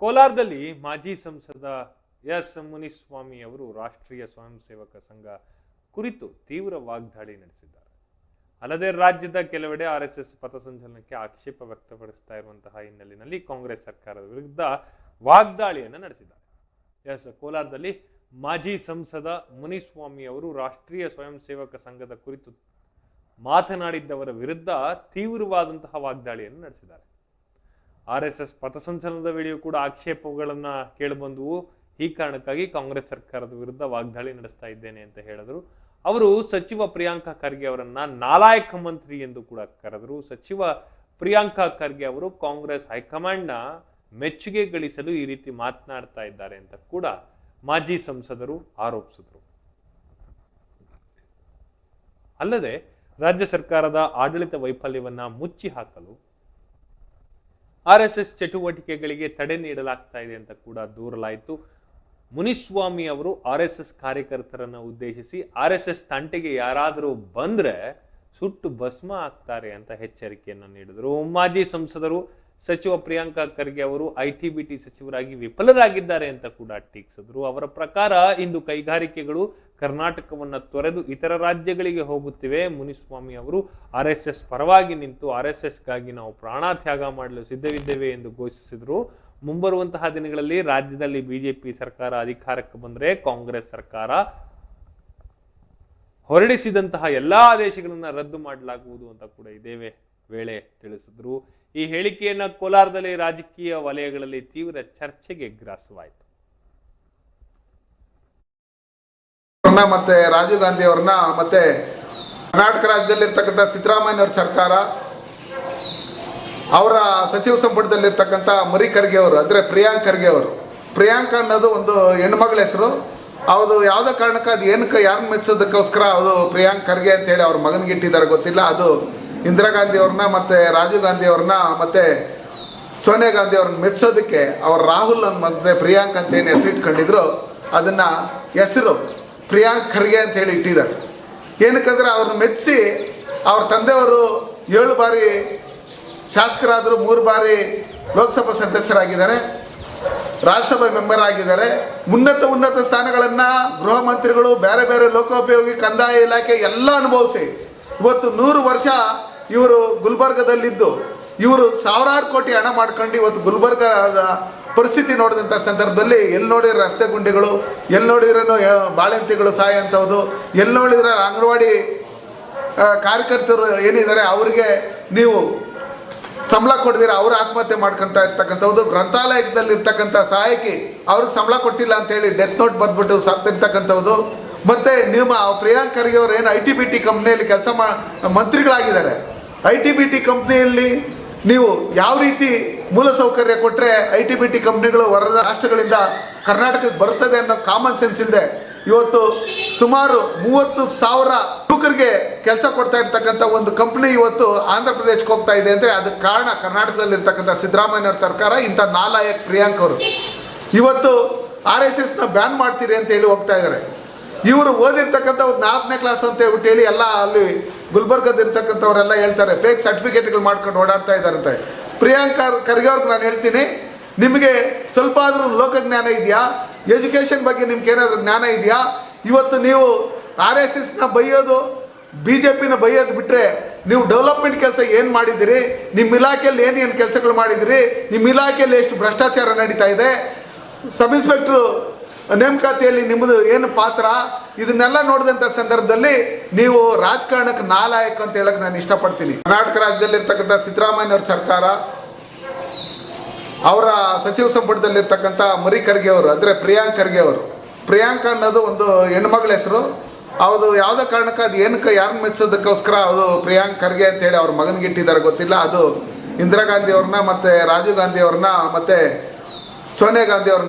ಕೋಲಾರದಲ್ಲಿ ಮಾಜಿ ಸಂಸದ ಎಸ್ ಮುನಿಸ್ವಾಮಿ ಅವರು ರಾಷ್ಟ್ರೀಯ ಸ್ವಯಂ ಸೇವಕ ಸಂಘ ಕುರಿತು ತೀವ್ರ ವಾಗ್ದಾಳಿ ನಡೆಸಿದ್ದಾರೆ. ಅಲ್ಲದೆ ರಾಜ್ಯದ ಕೆಲವೆಡೆ ಆರ್ಎಸ್ಎಸ್ ಪಥಸಂಚಲನಕ್ಕೆ ಆಕ್ಷೇಪ ವ್ಯಕ್ತಪಡಿಸ್ತಾ ಇರುವಂತಹ ಹಿನ್ನೆಲೆಯಲ್ಲಿ ಕಾಂಗ್ರೆಸ್ ಸರ್ಕಾರದ ವಿರುದ್ಧ ವಾಗ್ದಾಳಿಯನ್ನು ನಡೆಸಿದ್ದಾರೆ. ಕೋಲಾರದಲ್ಲಿ ಮಾಜಿ ಸಂಸದ ಮುನಿಸ್ವಾಮಿ ಅವರು ರಾಷ್ಟ್ರೀಯ ಸ್ವಯಂ ಸೇವಕ ಸಂಘದ ಕುರಿತು ಮಾತನಾಡಿದ್ದವರ ವಿರುದ್ಧ ತೀವ್ರವಾದಂತಹ ವಾಗ್ದಾಳಿಯನ್ನು ನಡೆಸಿದ್ದಾರೆ. ಆರ್ಎಸ್ಎಸ್ ಪಥಸಂಚಲನದ ವೇಳೆಯೂ ಕೂಡ ಆಕ್ಷೇಪಗಳನ್ನ ಕೇಳಿಬಂದವು. ಈ ಕಾರಣಕ್ಕಾಗಿ ಕಾಂಗ್ರೆಸ್ ಸರ್ಕಾರದ ವಿರುದ್ಧ ವಾಗ್ದಾಳಿ ನಡೆಸ್ತಾ ಇದ್ದೇನೆ ಅಂತ ಹೇಳಿದ್ರು. ಅವರು ಸಚಿವ ಪ್ರಿಯಾಂಕಾ ಖರ್ಗೆ ಅವರನ್ನ ನಾಲಾಯಕ ಮಂತ್ರಿ ಎಂದು ಕೂಡ ಕರೆದರು. ಸಚಿವ ಪ್ರಿಯಾಂಕಾ ಖರ್ಗೆ ಅವರು ಕಾಂಗ್ರೆಸ್ ಹೈಕಮಾಂಡ್ನ ಮೆಚ್ಚುಗೆ ಗಳಿಸಲು ಈ ರೀತಿ ಮಾತನಾಡ್ತಾ ಇದ್ದಾರೆ ಅಂತ ಕೂಡ ಮಾಜಿ ಸಂಸದರು ಆರೋಪಿಸಿದರು. ಅಲ್ಲದೆ ರಾಜ್ಯ ಸರ್ಕಾರದ ಆಡಳಿತ ವೈಫಲ್ಯವನ್ನ ಮುಚ್ಚಿ ಹಾಕಲು ಆರ್ಎಸ್ಎಸ್ ಚಟುವಟಿಕೆಗಳಿಗೆ ತಡೆ ನೀಡಲಾಗ್ತಾ ಇದೆ ಅಂತ ಕೂಡ ದೂರಲಾಯಿತು. ಮುನಿಸ್ವಾಮಿ ಅವರು ಆರ್ಎಸ್ಎಸ್ ಕಾರ್ಯಕರ್ತರನ್ನ ಉದ್ದೇಶಿಸಿ ಆರ್ಎಸ್ಎಸ್ ತಂಟೆಗೆ ಯಾರಾದರೂ ಬಂದ್ರೆ ಸುಟ್ಟು ಭಸ್ಮ ಆಗ್ತಾರೆ ಅಂತ ಎಚ್ಚರಿಕೆಯನ್ನು ನೀಡಿದರು. ಮಾಜಿ ಸಂಸದರು ಸಚಿವ ಪ್ರಿಯಾಂಕಾ ಖರ್ಗೆ ಅವರು ಐಟಿ-ಬಿಟಿ ಸಚಿವರಾಗಿ ವಿಫಲರಾಗಿದ್ದಾರೆ ಅಂತ ಕೂಡ ಟೀಕಿಸಿದ್ರು. ಅವರ ಪ್ರಕಾರ ಇಂದು ಕೈಗಾರಿಕೆಗಳು ಕರ್ನಾಟಕವನ್ನ ತೊರೆದು ಇತರ ರಾಜ್ಯಗಳಿಗೆ ಹೋಗುತ್ತಿವೆ. ಮುನಿಸ್ವಾಮಿ ಅವರು ಆರ್ಎಸ್ಎಸ್ ಪರವಾಗಿ ನಿಂತು ಆರ್ಎಸ್ಎಸ್ಗಾಗಿ ನಾವು ಪ್ರಾಣ ತ್ಯಾಗ ಮಾಡಲು ಸಿದ್ಧವಿದ್ದೇವೆ ಎಂದು ಘೋಷಿಸಿದ್ರು. ಮುಂಬರುವಂತಹ ದಿನಗಳಲ್ಲಿ ರಾಜ್ಯದಲ್ಲಿ ಬಿಜೆಪಿ ಸರ್ಕಾರ ಅಧಿಕಾರಕ್ಕೆ ಬಂದರೆ ಕಾಂಗ್ರೆಸ್ ಸರ್ಕಾರ ಹೊರಡಿಸಿದಂತಹ ಎಲ್ಲಾ ಆದೇಶಗಳನ್ನ ರದ್ದು ಮಾಡಲಾಗುವುದು ಅಂತ ಕೂಡ ಇದೇ ವೇಳೆ ತಿಳಿಸಿದ್ರು. ಈ ಹೇಳಿಕೆಯನ್ನ ಕೋಲಾರದಲ್ಲಿ ರಾಜಕೀಯ ವಲಯಗಳಲ್ಲಿ ತೀವ್ರ ಚರ್ಚೆಗೆ ಗ್ರಾಸವಾಯಿತು. ಮತ್ತೆ ರಾಜೀವ್ ಗಾಂಧಿ ಅವರನ್ನ ಮತ್ತೆ ಕರ್ನಾಟಕ ರಾಜ್ಯದಲ್ಲಿರ್ತಕ್ಕಂಥ ಸಿದ್ದರಾಮಯ್ಯ ಅವರ ಸರ್ಕಾರ ಅವರ ಸಚಿವ ಸಂಪುಟದಲ್ಲಿರ್ತಕ್ಕಂಥ ಮರಿ ಖರ್ಗೆ ಅವರು ಅಂದರೆ ಪ್ರಿಯಾಂಕ್ ಖರ್ಗೆ ಅವರು, ಪ್ರಿಯಾಂಕ ಅನ್ನೋದು ಒಂದು ಹೆಣ್ಮಗಳ ಹೆಸರು. ಅದು ಯಾವುದೇ ಕಾರಣಕ್ಕೆ ಅದು ಏನಕ್ಕೆ ಯಾರನ್ನ ಮೆಚ್ಚೋದಕ್ಕೋಸ್ಕರ ಅದು ಪ್ರಿಯಾಂಕ್ ಖರ್ಗೆ ಅಂತೇಳಿ ಅವ್ರ ಮಗನಿಗೆ ಇಟ್ಟಿದ್ದಾರೆ ಗೊತ್ತಿಲ್ಲ. ಅದು ಇಂದಿರಾ ಗಾಂಧಿ ಅವ್ರನ್ನ ಮತ್ತು ರಾಜೀವ್ ಗಾಂಧಿ ಅವ್ರನ್ನ ಮತ್ತು ಸೋನಿಯಾ ಗಾಂಧಿ ಅವ್ರನ್ನ ಮೆಚ್ಚೋದಕ್ಕೆ ಅವ್ರು ರಾಹುಲ್ ಮತ್ತು ಪ್ರಿಯಾಂಕ್ ಅಂತ ಏನು ಹೆಸರಿಟ್ಕೊಂಡಿದ್ರು ಅದನ್ನು ಹೆಸರು ಪ್ರಿಯಾಂಕ್ ಖರ್ಗೆ ಅಂತ ಹೇಳಿ ಇಟ್ಟಿದ್ದಾರೆ. ಏನಕ್ಕಂದ್ರೆ ಅವ್ರನ್ನ ಮೆಚ್ಚಿಸಿ ಅವ್ರ ತಂದೆಯವರು 7 ಬಾರಿ ಶಾಸಕರಾದರು, 3 ಬಾರಿ ಲೋಕಸಭಾ ಸದಸ್ಯರಾಗಿದ್ದಾರೆ, ರಾಜ್ಯಸಭಾ ಮೆಂಬರ್ ಆಗಿದ್ದಾರೆ. ಉನ್ನತ ಸ್ಥಾನಗಳನ್ನು ಗೃಹ ಮಂತ್ರಿಗಳು, ಬೇರೆ ಬೇರೆ ಲೋಕೋಪಯೋಗಿ, ಕಂದಾಯ ಇಲಾಖೆ ಎಲ್ಲ ಅನುಭವಿಸಿ ಇವತ್ತು 100 ವರ್ಷ ಇವರು ಗುಲ್ಬರ್ಗದಲ್ಲಿದ್ದು ಇವರು ಸಾವಿರಾರು ಕೋಟಿ ಹಣ ಮಾಡ್ಕೊಂಡು ಇವತ್ತು ಗುಲ್ಬರ್ಗದ ಪರಿಸ್ಥಿತಿ ನೋಡಿದಂಥ ಸಂದರ್ಭದಲ್ಲಿ ಎಲ್ಲಿ ನೋಡಿದ್ರೆ ರಸ್ತೆ ಗುಂಡಿಗಳು, ಎಲ್ಲಿ ನೋಡಿದ್ರೂ ಬಾಳೆಂತಿಗಳು ಸಾಯೋಂಥದ್ದು, ಎಲ್ಲಿ ನೋಡಿದ್ರೆ ಅಂಗನವಾಡಿ ಕಾರ್ಯಕರ್ತರು ಏನಿದ್ದಾರೆ ಅವರಿಗೆ ನೀವು ಸಂಬಳ ಕೊಡ್ದಿರ ಅವ್ರು ಆತ್ಮಹತ್ಯೆ ಮಾಡ್ಕೊತಾ ಇರ್ತಕ್ಕಂಥದ್ದು, ಗ್ರಂಥಾಲಯದಲ್ಲಿ ಇರ್ತಕ್ಕಂಥ ಸಹಾಯಕಿ ಅವ್ರಿಗೆ ಸಂಬಳ ಕೊಟ್ಟಿಲ್ಲ ಅಂತೇಳಿ ಡೆತ್ ನೋಟ್ ಬಂದ್ಬಿಟ್ಟು ಸಾಕ್ತಿರ್ತಕ್ಕಂಥದ್ದು. ಮತ್ತು ನಿಮ್ಮ ಪ್ರಿಯಾಂಕ್ ಖರ್ಗೆ ಅವರು ಏನು ಐಟಿ-ಬಿಟಿ ಕಂಪ್ನಿಯಲ್ಲಿ ಕೆಲಸ ಮಂತ್ರಿಗಳಾಗಿದ್ದಾರೆ. ಐಟಿ-ಬಿಟಿ ಕಂಪ್ನಿಯಲ್ಲಿ ನೀವು ಯಾವ ರೀತಿ ಮೂಲಸೌಕರ್ಯ ಕೊಟ್ಟರೆ ಐಟಿ-ಬಿಟಿ ಕಂಪ್ನಿಗಳು ಹೊರ ರಾಷ್ಟ್ರಗಳಿಂದ ಕರ್ನಾಟಕಕ್ಕೆ ಬರ್ತದೆ ಅನ್ನೋ ಕಾಮನ್ ಸೆನ್ಸ್ ಇಲ್ಲದೆ ಇವತ್ತು ಸುಮಾರು 30,000 ಯುವಕರಿಗೆ ಕೆಲಸ ಕೊಡ್ತಾ ಇರ್ತಕ್ಕಂಥ ಒಂದು ಕಂಪ್ನಿ ಇವತ್ತು ಆಂಧ್ರ ಪ್ರದೇಶಕ್ಕೆ ಹೋಗ್ತಾ ಇದೆ ಅಂದರೆ ಅದಕ್ಕೆ ಕಾರಣ ಕರ್ನಾಟಕದಲ್ಲಿರ್ತಕ್ಕಂಥ ಸಿದ್ದರಾಮಯ್ಯ ಅವ್ರ ಸರ್ಕಾರ. ಇಂಥ ನಾಲಾಯಕ್ ಪ್ರಿಯಾಂಕ್ ಅವರು ಇವತ್ತು RSSನ ಬ್ಯಾನ್ ಮಾಡ್ತೀರಿ ಅಂತ ಹೇಳಿ ಹೋಗ್ತಾ ಇದ್ದಾರೆ. ಇವರು ಓದಿರ್ತಕ್ಕಂಥ ಒಂದು 4ನೇ ಕ್ಲಾಸ್ ಅಂತ ಹೇಳ್ಬಿಟ್ಟು ಎಲ್ಲ ಅಲ್ಲಿ ಗುಲ್ಬರ್ಗದಿರ್ತಕ್ಕಂಥವರೆಲ್ಲ ಹೇಳ್ತಾರೆ ಫೇಕ್ ಸರ್ಟಿಫಿಕೇಟ್ಗಳು ಮಾಡ್ಕೊಂಡು ಓಡಾಡ್ತಾ ಇದ್ದಾರಂತೆ. ಪ್ರಿಯಾಂಕಾ ಖರ್ಗೆ ಅವ್ರಿಗೆ ನಾನು ಹೇಳ್ತೀನಿ, ನಿಮಗೆ ಸ್ವಲ್ಪ ಆದರೂ ಲೋಕಜ್ಞಾನ ಇದೆಯಾ? ಎಜುಕೇಷನ್ ಬಗ್ಗೆ ನಿಮ್ಗೆ ಏನಾದರೂ ಜ್ಞಾನ ಇದೆಯಾ? ಇವತ್ತು ನೀವು RSSನ ಬೈಯೋದು, BJPನ ಬೈಯೋದು ಬಿಟ್ಟರೆ ನೀವು ಡೆವಲಪ್ಮೆಂಟ್ ಕೆಲಸ ಏನು ಮಾಡಿದ್ದೀರಿ? ನಿಮ್ಮ ಇಲಾಖೆಯಲ್ಲಿ ಏನು ಕೆಲಸಗಳು ಮಾಡಿದಿರಿ? ನಿಮ್ಮ ಇಲಾಖೆಯಲ್ಲಿ ಎಷ್ಟು ಭ್ರಷ್ಟಾಚಾರ ನಡೀತಾ ಇದೆ? ಸಬ್ ಇನ್ಸ್ಪೆಕ್ಟ್ರು ನೇಮಕಾತಿಯಲ್ಲಿ ನಿಮ್ಮದು ಏನು ಪಾತ್ರ? ಇದನ್ನೆಲ್ಲ ನೋಡಿದಂಥ ಸಂದರ್ಭದಲ್ಲಿ ನೀವು ರಾಜಕಾರಣಕ್ಕೆ ನಾಲಾಯಕ ಅಂತ ಹೇಳಕ್ಕೆ ನಾನು ಇಷ್ಟಪಡ್ತೀನಿ. ಕರ್ನಾಟಕ ರಾಜ್ಯದಲ್ಲಿರ್ತಕ್ಕಂಥ ಸಿದ್ದರಾಮಯ್ಯ ಅವ್ರ ಸರ್ಕಾರ ಅವರ ಸಚಿವ ಸಂಪುಟದಲ್ಲಿರ್ತಕ್ಕಂಥ ಮರಿ ಖರ್ಗೆ ಅವರು ಅಂದರೆ ಪ್ರಿಯಾಂಕ್ ಖರ್ಗೆ ಅವರು, ಪ್ರಿಯಾಂಕ ಅನ್ನೋದು ಒಂದು ಹೆಣ್ಮಗಳ ಹೆಸರು. ಅದು ಯಾವುದೇ ಕಾರಣಕ್ಕೆ ಅದು ಏನಕ್ಕೆ ಯಾರನ್ನ ಮೆಚ್ಚೋದಕ್ಕೋಸ್ಕರ ಅದು ಪ್ರಿಯಾಂಕ್ ಖರ್ಗೆ ಅಂತೇಳಿ ಅವ್ರ ಮಗನಿಗೆ ಇಟ್ಟಿದ್ದಾರೆ ಗೊತ್ತಿಲ್ಲ. ಅದು ಇಂದಿರಾ ಗಾಂಧಿ ಅವ್ರನ್ನ ಮತ್ತು ರಾಜೀವ್ ಗಾಂಧಿ ಅವ್ರನ್ನ ಮತ್ತು ಸೋನಿಯಾ ಗಾಂಧಿ ಅವ್ರನ್ನ